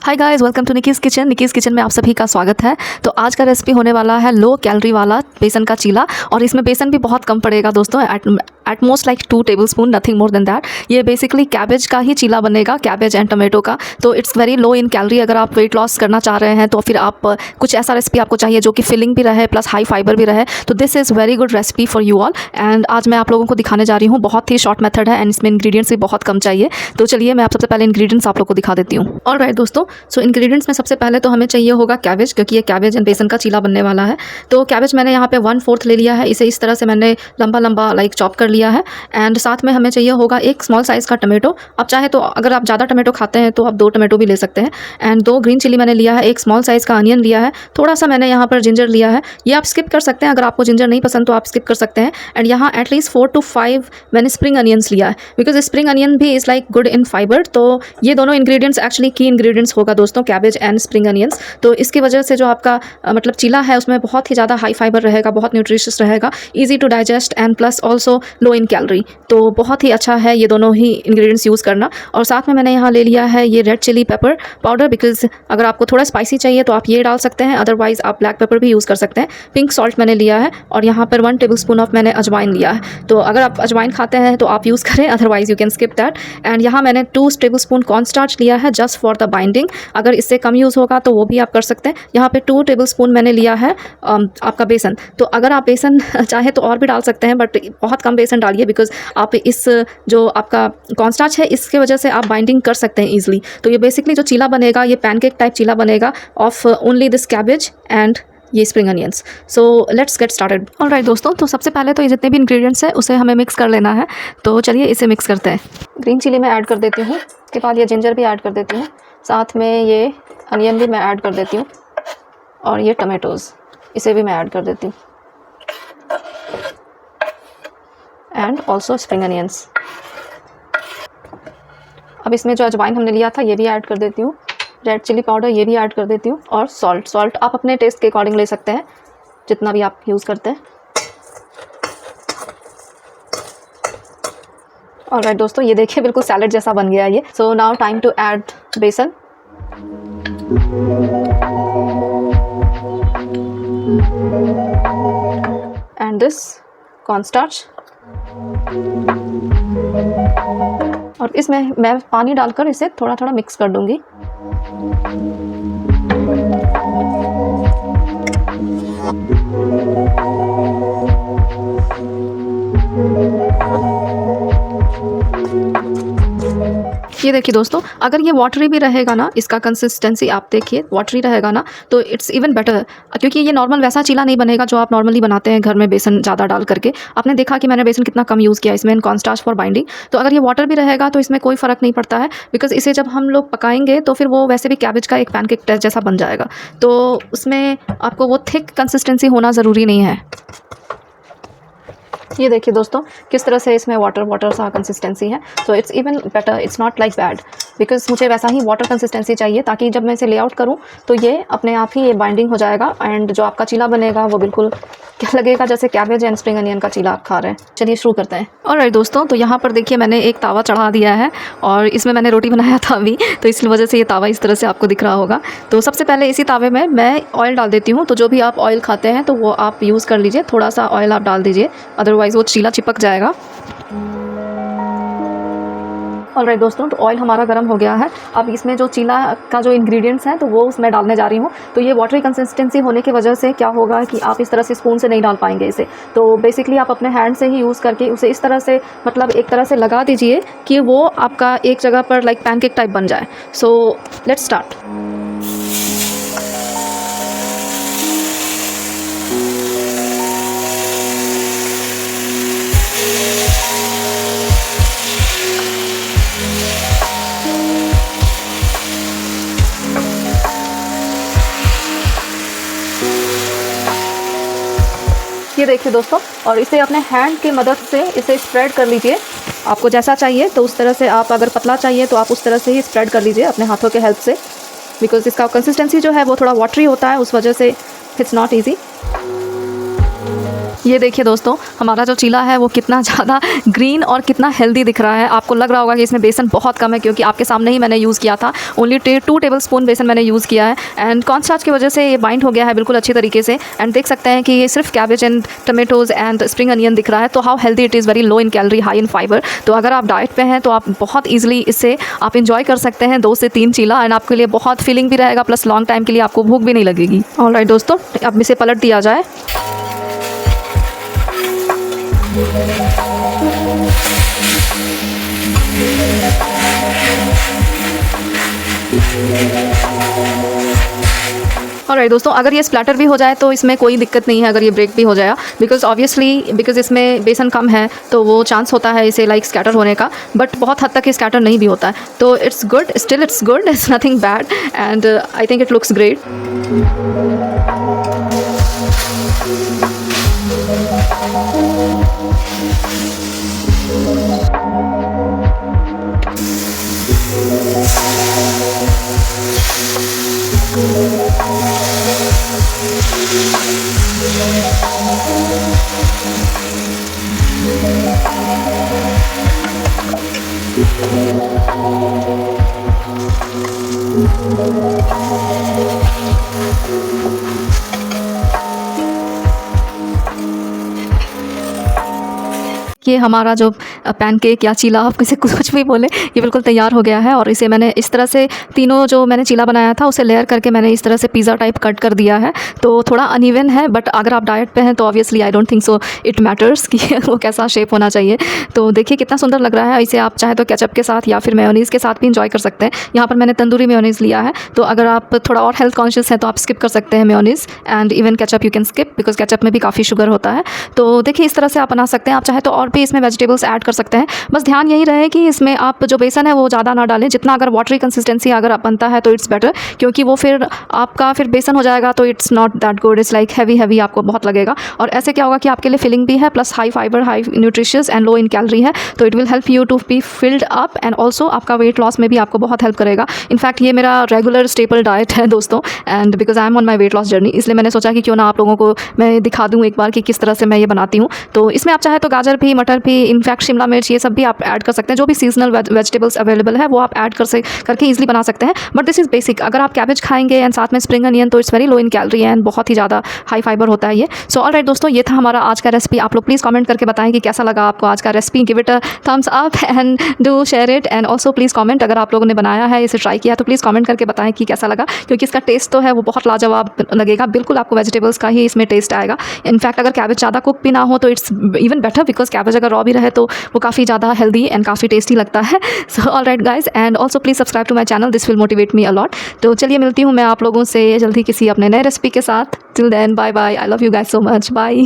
Hi guys, welcome to Nikki's kitchen. Nikki's kitchen में आप सभी का स्वागत है। तो आज का रेसिपी होने वाला है लो कैलोरी वाला बेसन का चीला, और इसमें बेसन भी बहुत कम पड़ेगा दोस्तों, at most like 2 tablespoon, nothing more than that. ये बेसिकली कैबेज का ही चीला बनेगा, कैबेज एंड टोमेटो का। तो it's very low in calorie. अगर आप वेट लॉस करना चाह रहे हैं तो फिर आप कुछ ऐसा रेसिपी आपको चाहिए जो कि फिलिंग भी रहे प्लस हाई फाइबर भी रहे, तो this is very good recipe for you all. And आज मैं आप लोगों को दिखाने जा रही हूँ। बहुत ही शॉर्ट मेथड है एंड इसमें इंग्रीडियंट्स भी बहुत कम चाहिए। तो चलिए मैं आप सबसे पहले इंग्रीडियंट्स आप लोग को दिखा देती हूँ। ऑलराइट दोस्तों, सो इंग्रीडियंट्स में सबसे पहले तो हमें चाहिए होगा कैबेज, क्योंकि ये कैबेज एंड बेसन का चीला बनने वाला है। तो कैबेज मैंने यहाँ पे 1/4 ले लिया है। इसे इस तरह से मैंने लंबा लंबा लाइक चॉप कर लिया है। एंड साथ में हमें चाहिए होगा एक स्मॉल साइज़ का टमाटो। आप चाहे तो अगर आप ज़्यादा टमाटो खाते हैं तो आप 2 टमाटो भी ले सकते हैं। एंड 2 ग्रीन चिली मैंने लिया है। एक स्मॉल साइज़ का अनियन लिया है। थोड़ा सा मैंने यहाँ पर जिंजर लिया है। ये आप स्किप कर सकते हैं, अगर आपको जिंजर नहीं पसंद तो आप स्किप कर सकते हैं। एंड यहाँ एटलीस्ट 4 to 5 मैंने स्प्रिंग अनियंस लिया है, बिकॉज स्प्रिंग अनियन भी is like good in fibre. तो ये दोनों इंग्रेडिएंट्स एक्चुअली की इंग्रेडिएंट्स होगा दोस्तों, कैबेज एंड स्प्रिंग अनियंस। तो इसकी वजह से जो आपका मतलब चीला है उसमें बहुत ही ज़्यादा हाई फाइबर रहेगा, बहुत न्यूट्रिशियस रहेगा, easy to digest and plus also low in calorie. तो बहुत ही अच्छा है ये दोनों ही इंग्रेडिएंट्स यूज़ करना। और साथ में मैंने यहाँ ले लिया है ये red chilli pepper powder, because अगर आपको थोड़ा स्पाइसी चाहिए तो आप ये डाल सकते हैं, अदरवाइज आप ब्लैक पेपर भी यूज़ कर सकते हैं। पिंक सॉल्ट मैंने लिया है, और यहाँ पर 1 टेबलस्पून ऑफ मैंने अजवाइन लिया है। तो अगर आप अजवाइन खाते हैं तो आप यूज़ करें, otherwise you can skip that. And यहाँ मैंने 2 टेबलस्पून कॉर्नस्टार्च लिया है जस्ट फॉर द बाइंडिंग। अगर इससे कम यूज़ होगा तो वो भी आप कर सकते हैं। यहाँ पे 2 टेबलस्पून मैंने लिया है आपका बेसन। तो अगर आप बेसन चाहे तो और भी डाल सकते हैं, बट बहुत कम बेसन डालिए, बिकॉज आप इस जो आपका कॉर्नस्टार्च है इसके वजह से आप बाइंडिंग कर सकते हैं ईजिली। तो ये बेसिकली जो चीला बनेगा ये पैनकेक टाइप चीला बनेगा of only this cabbage and ये spring onions. So let's get started. Alright दोस्तों, तो सबसे पहले तो ये जितने भी इंग्रेडिएंट्स हैं उसे हमें मिक्स कर लेना है। तो चलिए इसे मिक्स करते हैं। ग्रीन चिली मैं ऐड कर देती हूँ, उसके बाद ये जिंजर भी ऐड कर देती हूँ, साथ में ये अनियन भी मैं ऐड कर देती हूँ, और ये टमाटोज़ इसे भी मैं ऐड कर देती हूँ, एंड ऑल्सो स्प्रिंग अनियंस। अब इसमें जो अजवाइन हमने लिया था ये भी ऐड कर देती हूँ, रेड चिली पाउडर ये भी ऐड कर देती हूँ, और सॉल्ट आप अपने टेस्ट के अकॉर्डिंग ले सकते हैं, जितना भी आप यूज़ करते हैं। ऑलराइट दोस्तों, ये देखिए बिल्कुल सैलेड जैसा बन गया ये। So now time to add besan. And this cornstarch, और इसमें मैं पानी डालकर इसे थोड़ा थोड़ा मिक्स कर दूंगी। ये देखिए दोस्तों, अगर ये वाटरी भी रहेगा ना, इसका कंसिस्टेंसी आप देखिए वाटरी रहेगा ना, तो इट्स इवन बेटर, क्योंकि ये नॉर्मल वैसा चीला नहीं बनेगा जो आप नॉर्मली बनाते हैं घर में बेसन ज़्यादा डाल करके। आपने देखा कि मैंने बेसन कितना कम यूज़ किया इसमें कॉर्नस्टार्च फॉर बाइंडिंग। तो अगर ये वाटर भी रहेगा तो इसमें कोई फ़र्क नहीं पड़ता है, बिकॉज इसे जब हम लोग पकाएंगे तो फिर वो वैसे भी कैबेज का एक पैनकेक जैसा बन जाएगा। तो उसमें आपको वो थिक कंसिस्टेंसी होना ज़रूरी नहीं है। ये देखिए दोस्तों किस तरह से इसमें वाटर सा कंसिस्टेंसी है। So it's even better, it's not like bad, because मुझे वैसा ही वाटर कंसिस्टेंसी चाहिए, ताकि जब मैं इसे लेआउट करूँ तो ये अपने आप ही ये बाइंडिंग हो जाएगा, एंड जो आपका चीला बनेगा वो बिल्कुल क्या लगेगा जैसे कैबेज एंड स्प्रिंग अनियन का चीला आप खा रहे हैं। चलिए शुरू करते हैं। ऑलराइट दोस्तों, तो यहाँ पर देखिए मैंने एक तावा चढ़ा दिया है, और इसमें मैंने रोटी बनाया था अभी, तो इस वजह से ये तावा इस तरह से आपको दिख रहा होगा। तो सबसे पहले इसी तावे में मैं ऑयल डाल देती हूँ। तो जो भी आप ऑयल खाते हैं तो वो आप यूज़ कर लीजिए, थोड़ा सा ऑयल आप डाल दीजिए, अदरवाइज़ वो चीला चिपक जाएगा। ऑलराइट दोस्तों, तो ऑयल हमारा गर्म हो गया है। अब इसमें जो चीला का जो इंग्रेडिएंट्स हैं तो वो उसमें डालने जा रही हूँ। तो ये वाटरी कंसिस्टेंसी होने की वजह से क्या होगा कि आप इस तरह से स्पून से नहीं डाल पाएंगे इसे। तो बेसिकली आप अपने हैंड से ही यूज़ करके उसे इस तरह से मतलब एक तरह से लगा दीजिए कि वो आपका एक जगह पर लाइक पैनकेक टाइप बन जाए। So let's start. ये देखिए दोस्तों, और इसे अपने हैंड की मदद से इसे स्प्रेड कर लीजिए, आपको जैसा चाहिए तो उस तरह से। आप अगर पतला चाहिए तो आप उस तरह से ही स्प्रेड कर लीजिए अपने हाथों के हेल्प से, बिकॉज इसका कंसिस्टेंसी जो है वो थोड़ा वाटरी होता है, उस वजह से इट्स नॉट ईजी। ये देखिए दोस्तों, हमारा जो चीला है वो कितना ज़्यादा ग्रीन और कितना हेल्दी दिख रहा है। आपको लग रहा होगा कि इसमें बेसन बहुत कम है, क्योंकि आपके सामने ही मैंने यूज़ किया था। ओनली 2 टेबल स्पून बेसन मैंने यूज़ किया है, एंड कॉर्नस्टार्च की वजह से ये बाइंड हो गया है बिल्कुल अच्छी तरीके से। एंड देख सकते हैं कि ये सिर्फ cabbage and tomatoes and spring onion दिख रहा है। तो how healthy it is, very low in calorie, high in fibre. तो अगर आप डाइट पे हैं तो आप बहुत ईजिली इससे आप इंजॉय कर सकते हैं 2 से 3 चीला, एंड आपके लिए बहुत फीलिंग भी रहेगा, प्लस लॉन्ग टाइम के लिए आपको भूख भी नहीं लगेगी। ऑलराइट दोस्तों, अब इसे पलट दिया जाए। ऑलराइट दोस्तों, अगर ये स्प्लैटर भी हो जाए तो इसमें कोई दिक्कत नहीं है, अगर ये ब्रेक भी हो जाए, बिकॉज इसमें बेसन कम है तो वो चांस होता है इसे लाइक स्कैटर होने का, बट बहुत हद तक ये स्कैटर नहीं भी होता है। तो it's good, still it's good, it's nothing bad, and I think it looks great. ये हमारा जो पैनकेक या चीला, आप किसी कुछ भी बोले, ये बिल्कुल तैयार हो गया है। और इसे मैंने इस तरह से तीनों जो मैंने चीला बनाया था उसे लेयर करके मैंने इस तरह से पिज़्ज़ा टाइप कट कर दिया है। तो थोड़ा अनइवन है, बट अगर आप डाइट पे हैं तो obviously I don't think so it matters कि वो कैसा शेप होना चाहिए। तो देखिए कितना सुंदर लग रहा है। इसे आप चाहे तो केचप के साथ या फिर मेयोनीज़ के साथ भी इंजॉय कर सकते हैं। यहाँ पर मैंने तंदूरी मेयोनीज़ लिया है, तो अगर आप थोड़ा और हेल्थ कॉन्शियस हैं तो आप स्किप कर सकते हैं mayonnaise, and even ketchup you can skip, because ketchup में भी काफ़ी शुगर होता है। तो देखिए इस तरह से आप बना सकते हैं। आप चाहे तो और भी इसमें वेजिटेबल्स ऐड कर सकते हैं, बस ध्यान यही रहे कि इसमें आप जो बेसन है वो ज़्यादा ना डालें। जितना अगर वाटरी कंसिस्टेंसी अगर आप बनता है तो इट्स बेटर, क्योंकि वो फिर आपका फिर बेसन हो जाएगा तो it's not that good, it's like heavy आपको बहुत लगेगा। और ऐसे क्या होगा कि आपके लिए फिलिंग भी है, plus high fibre, high nutritious and low in calorie है। तो it will help you to be filled up, and also आपका वेट लॉस में भी आपको बहुत हेल्प करेगा। इनफैक्ट ये मेरा रेगुलर स्टेपल डाइट है दोस्तों, and because I am on my weight loss journey, इसलिए मैंने सोचा कि क्यों ना आप लोगों को मैं दिखा दूँ एक बार कि किस तरह से मैं ये बनाती हूँ। तो इसमें आप चाहे तो गाजर भी, मटर भी, इनफैक्ट शिमला मिर्च, ये सब भी आप ऐड कर सकते हैं। जो भी सीजनल वेजिटेबल्स अवेलेबल है वो आप ऐड करके ईजिली बना सकते हैं। But this is basic. अगर आप कैबेज खाएंगे एंड साथ में स्प्रिंग अनियन तो it's very low in calorie and बहुत ही ज़्यादा हाई फाइबर होता है ये। सो ऑलराइट दोस्तों, ये था हमारा आज का रेसिपी। आप लोग प्लीज़ कमेंट करके बताएं कि कैसा लगा आपको आज का recipe. Give it a thumbs up and do share it, and also please comment अगर आप लोगों ने बनाया है, इसे ट्राई किया तो प्लीज़ कमेंट करके बताएं कि कैसा लगा, क्योंकि इसका टेस्ट तो है वो बहुत लाजवाब लगेगा। बिल्कुल आपको वेजिटेबल्स का ही इसमें टेस्ट आएगा। इनफैक्ट अगर कैबेज ज़्यादा कुक भी ना हो तो it's even better, because cabbage अगर रॉ भी रहे तो वो काफ़ी ज़्यादा हेल्दी एंड काफ़ी टेस्टी लगता है। So alright guys, and also please subscribe to my channel, this will motivate me a lot. तो चलिए मिलती हूँ मैं आप लोगों से जल्दी किसी अपने नए रेसिपी के साथ। Till then, bye bye, I love you guys so much, bye.